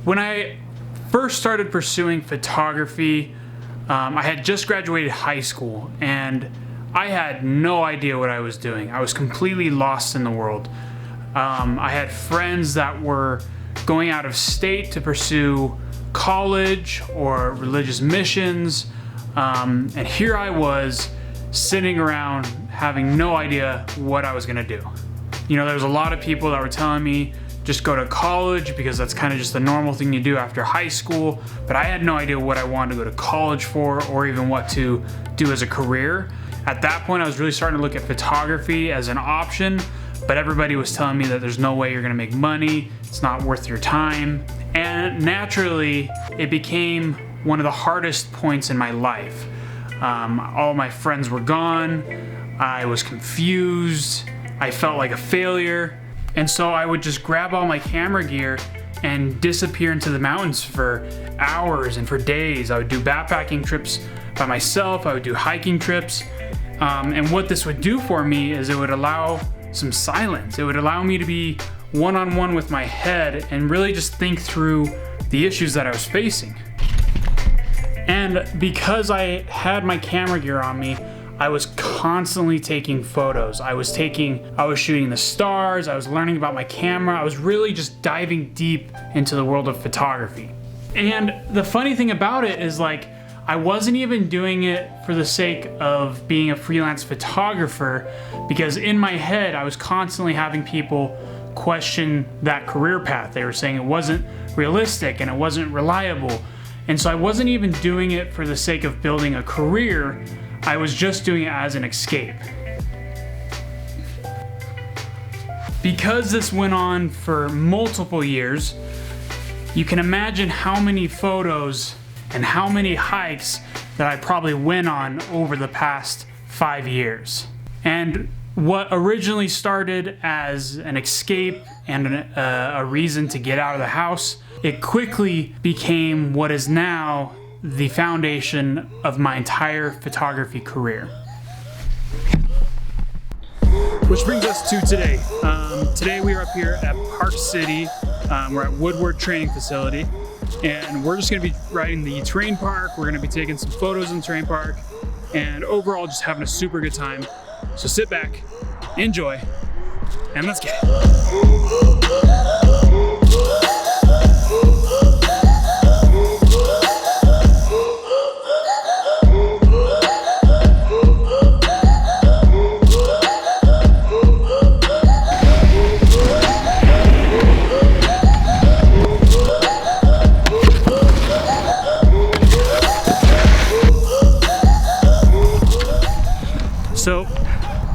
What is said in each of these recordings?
When I first started pursuing photography, I had just graduated high school and I had no idea what I was doing. I was completely lost in the world. I had friends that were going out of state to pursue college or religious missions, and here I was sitting around having no idea what I was gonna do. You know, there was a lot of people that were telling me just go to college because that's kind of just the normal thing you do after high school, but I had no idea what I wanted to go to college for or even what to do as a career. At that point, I was really starting to look at photography as an option, but everybody was telling me that there's no way you're gonna make money, it's not worth your time. And naturally, it became one of the hardest points in my life. All my friends were gone, I was confused, I felt like a failure, and so I would just grab all my camera gear and disappear into the mountains for hours and for days. I would do backpacking trips by myself, I would do hiking trips, and what this would do for me is it would allow some silence. It would allow me to be one-on-one with my head and really just think through the issues that I was facing. And because I had my camera gear on me, I was constantly taking photos. I was shooting the stars, I was learning about my camera, I was really just diving deep into the world of photography. And the funny thing about it is, like, I wasn't even doing it for the sake of being a freelance photographer, because in my head I was constantly having people question that career path. They were saying it wasn't realistic and it wasn't reliable. And so I wasn't even doing it for the sake of building a career, I was just doing it as an escape. Because this went on for multiple years, you can imagine how many photos and how many hikes that I probably went on over the past 5 years. And what originally started as an escape and a reason to get out of the house, it quickly became what is now the foundation of my entire photography career. Which brings us to today. Today we are up here at Park City. We're at Woodward Training Facility, and we're just gonna be riding the terrain park. We're gonna be taking some photos in the terrain park, and overall just having a super good time. So sit back, enjoy, and let's get it. So,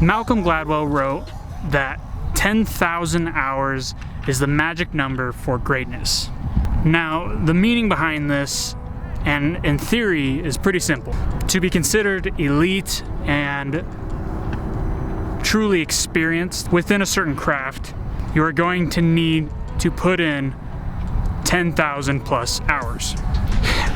Malcolm Gladwell wrote that 10,000 hours is the magic number for greatness. Now, the meaning behind this, and in theory, is pretty simple. To be considered elite and truly experienced within a certain craft, you are going to need to put in 10,000 plus hours.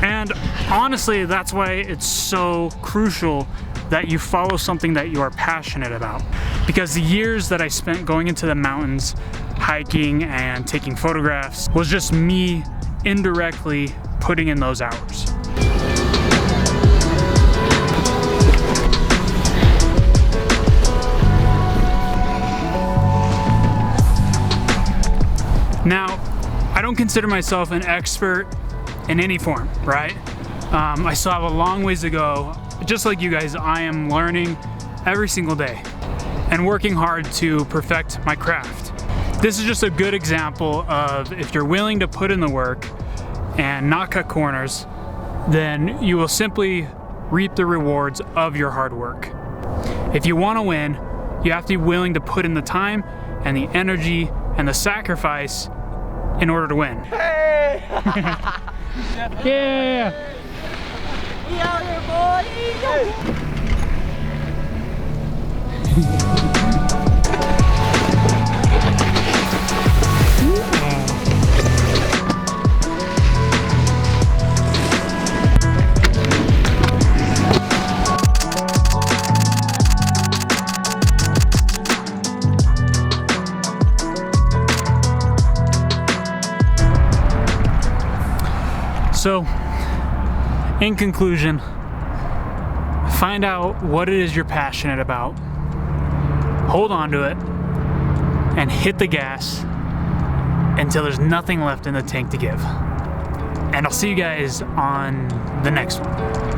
And honestly, that's why it's so crucial that you follow something that you are passionate about. Because the years that I spent going into the mountains, hiking and taking photographs was just me indirectly putting in those hours. Now, I don't consider myself an expert in any form, right? I still have a long ways to go. Just like you guys, I am learning every single day and working hard to perfect my craft. This is just a good example of if you're willing to put in the work and not cut corners, then you will simply reap the rewards of your hard work. If you want to win, you have to be willing to put in the time and the energy and the sacrifice in order to win. Hey! Yeah! We out here, boy! So, in conclusion, find out what it is you're passionate about, hold on to it, and hit the gas until there's nothing left in the tank to give. And I'll see you guys on the next one.